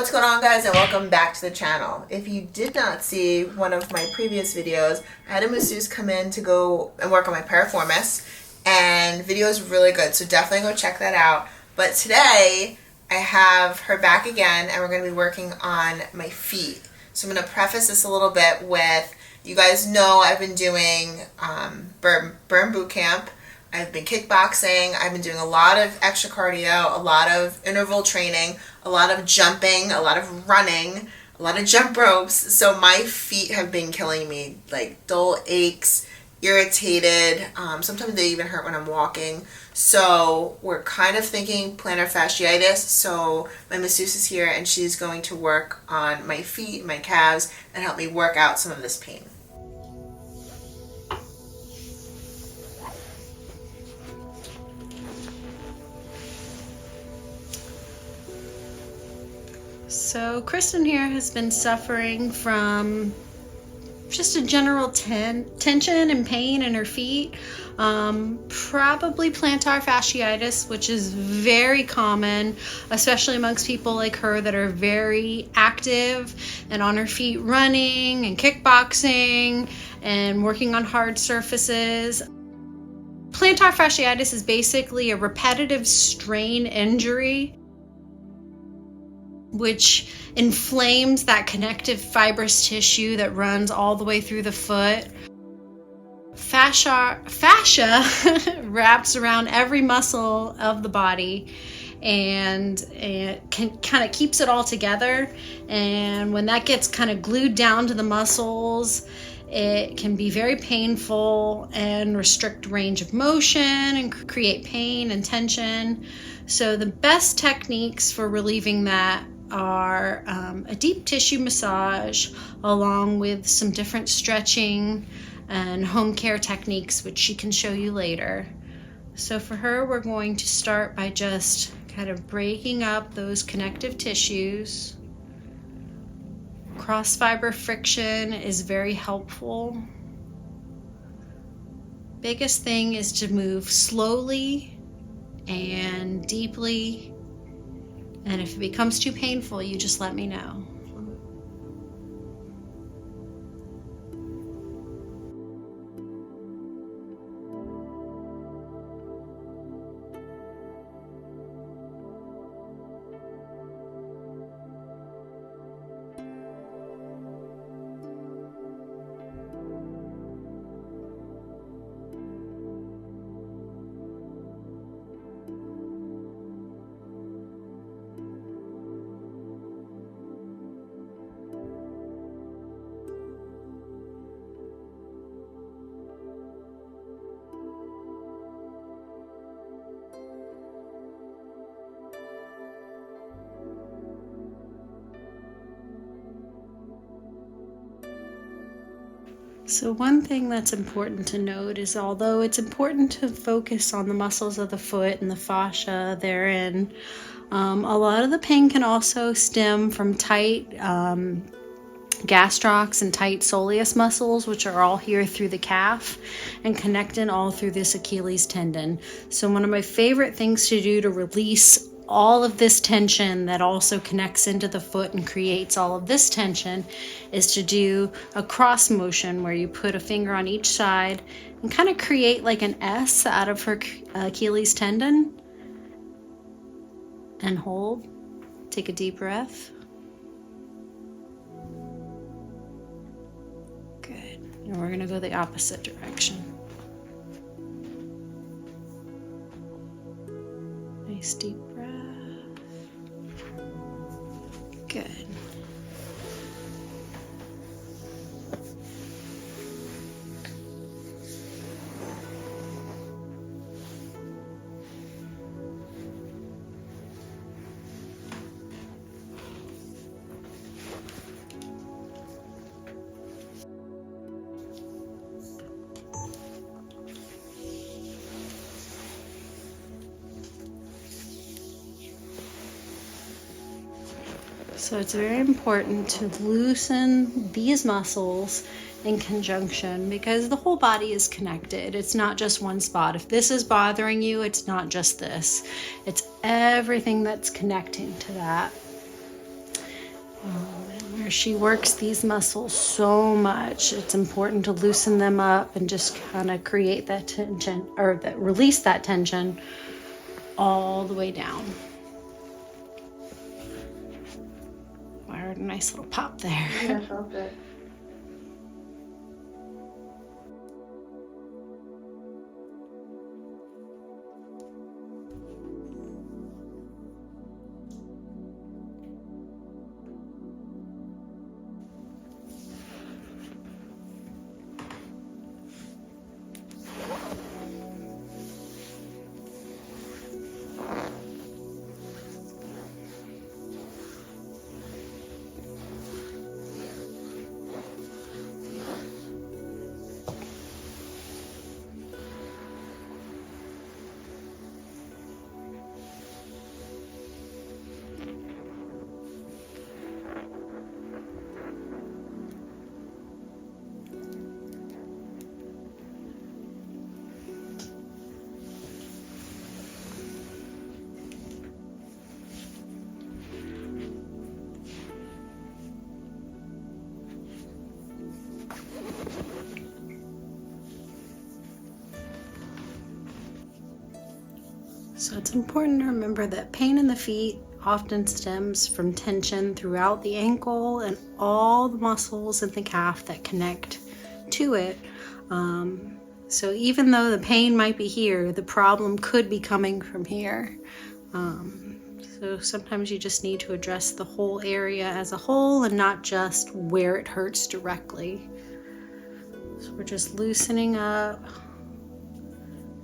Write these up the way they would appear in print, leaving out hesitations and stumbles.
What's going on, guys, and welcome back to the channel. If you did not see one of my previous videos, I had a masseuse come in to go and work on my piriformis, and video is really good, so definitely go check that out. But today I have her back again, and we're going to be working on my feet. So I'm going to preface this a little bit with, you guys know I've been doing burn boot camp. I've been kickboxing, I've been doing a lot of extra cardio, a lot of interval training, a lot of jumping, a lot of running, a lot of jump ropes. So my feet have been killing me, like dull aches, irritated, sometimes they even hurt when I'm walking. So we're kind of thinking plantar fasciitis. So my masseuse is here and she's going to work on my feet, my calves, and help me work out some of this pain. So Kristen here has been suffering from just a general tension and pain in her feet, probably plantar fasciitis, which is very common, especially amongst people like her that are very active and on her feet running and kickboxing and working on hard surfaces. Plantar fasciitis is basically a repetitive strain injury which inflames that connective fibrous tissue that runs all the way through the foot. Fascia wraps around every muscle of the body and it kind of keeps it all together. And when that gets kind of glued down to the muscles, it can be very painful and restrict range of motion and create pain and tension. So the best techniques for relieving that are a deep tissue massage along with some different stretching and home care techniques, which she can show you later. So for her, we're going to start by just kind of breaking up those connective tissues. Cross fiber friction is very helpful. Biggest thing is to move slowly and deeply. And if it becomes too painful, you just let me know. So one thing that's important to note is, although it's important to focus on the muscles of the foot and the fascia therein, a lot of the pain can also stem from tight gastrocs and tight soleus muscles, which are all here through the calf and connecting all through this Achilles tendon. So one of my favorite things to do to release all of this tension that also connects into the foot and creates all of this tension is to do a cross motion where you put a finger on each side and kind of create like an S out of her Achilles tendon and hold. Take a deep breath. Good. And we're going to go the opposite direction. Nice deep breath. Good. So it's very important to loosen these muscles in conjunction, because the whole body is connected. It's not just one spot. If this is bothering you, it's not just this. It's everything that's connecting to that. And where she works these muscles so much, it's important to loosen them up and just kind of create that tension, or release that tension all the way down. I heard a nice little pop there. Yeah, I felt it. So it's important to remember that pain in the feet often stems from tension throughout the ankle and all the muscles in the calf that connect to it. So even though the pain might be here, the problem could be coming from here. So sometimes you just need to address the whole area as a whole and not just where it hurts directly. So we're just loosening up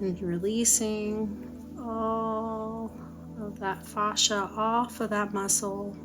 and releasing all of that fascia off of that muscle.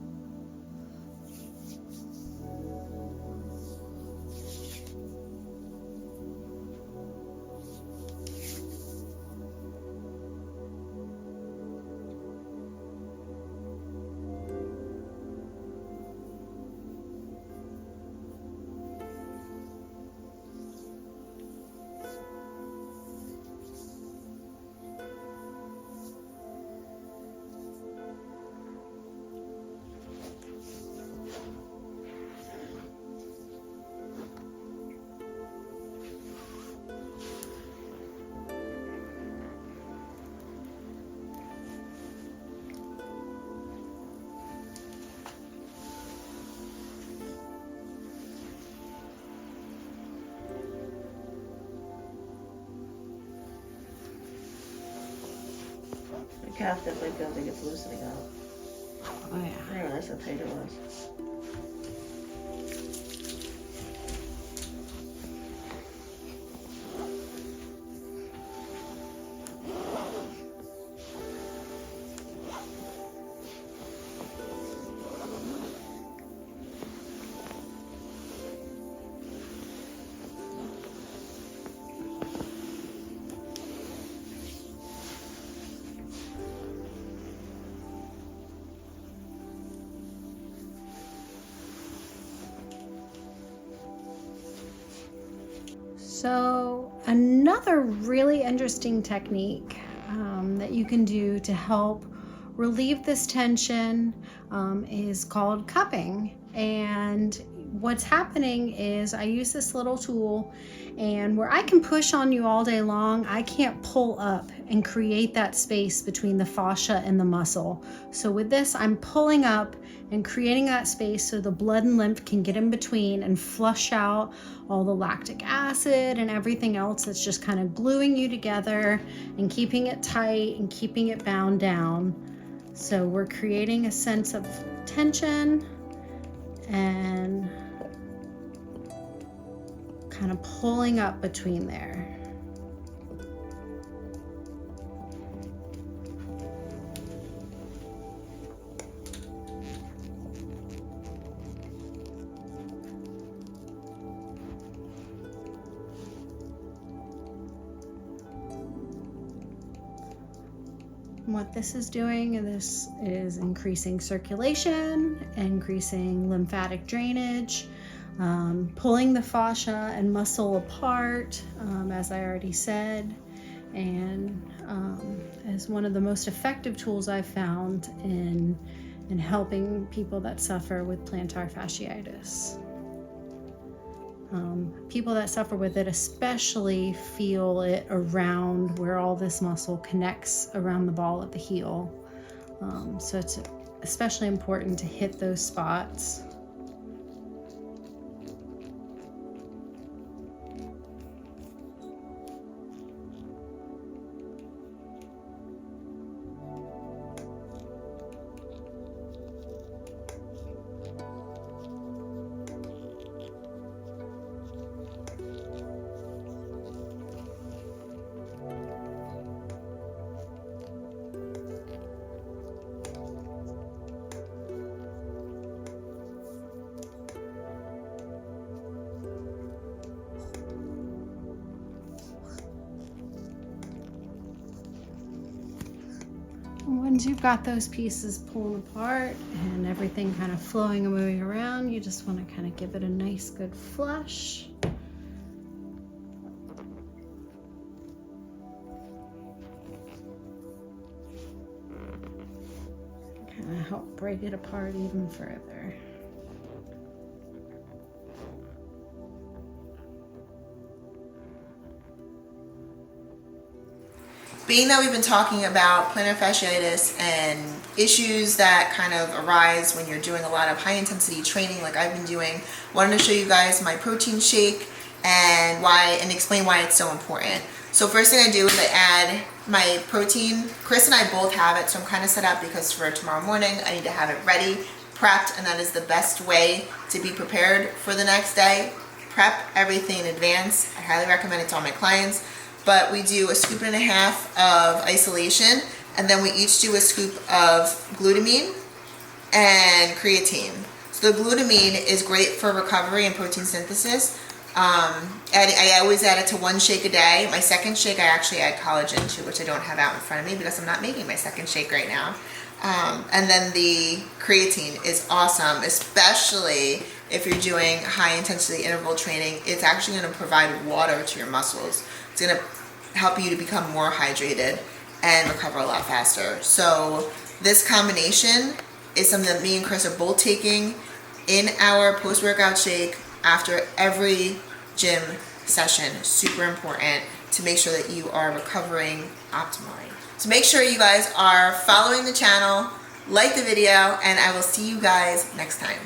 The calf definitely feels like it's loosening up. Oh yeah. I didn't realize how tight it was. So another really interesting technique that you can do to help relieve this tension is called cupping. And what's happening is I use this little tool, and where I can push on you all day long, I can't pull up and create that space between the fascia and the muscle. So with this, I'm pulling up and creating that space so the blood and lymph can get in between and flush out all the lactic acid and everything else that's just kind of gluing you together and keeping it tight and keeping it bound down. So we're creating a sense of tension and kind of pulling up between there. What this is doing is increasing circulation, increasing lymphatic drainage, pulling the fascia and muscle apart, as I already said, and as one of the most effective tools I've found in and helping people that suffer with plantar fasciitis. People that suffer with it especially feel it around where all this muscle connects around the ball of the heel. So it's especially important to hit those spots. Once you've got those pieces pulling apart and everything kind of flowing and moving around, you just want to kind of give it a nice good flush. Kind of help break it apart even further. Being that we've been talking about plantar fasciitis and issues that kind of arise when you're doing a lot of high intensity training like I've been doing, wanted to show you guys my protein shake and explain why it's so important. So first thing I do is I add my protein. Chris and I both have it, so I'm kind of set up because for tomorrow morning I need to have it ready, prepped, and that is the best way to be prepared for the next day. Prep everything in advance. I highly recommend it to all my clients. But we do a scoop and a half of isolation, and then we each do a scoop of glutamine and creatine. So the glutamine is great for recovery and protein synthesis. I always add it to one shake a day. My second shake I actually add collagen to, which I don't have out in front of me because I'm not making my second shake right now. And then the creatine is awesome, especially if you're doing high intensity interval training. It's actually going to provide water to your muscles. It's going to help you to become more hydrated and recover a lot faster. So this combination is something that me and Chris are both taking in our post-workout shake after every gym session. Super important to make sure that you are recovering optimally. So make sure you guys are following the channel, like the video, and I will see you guys next time.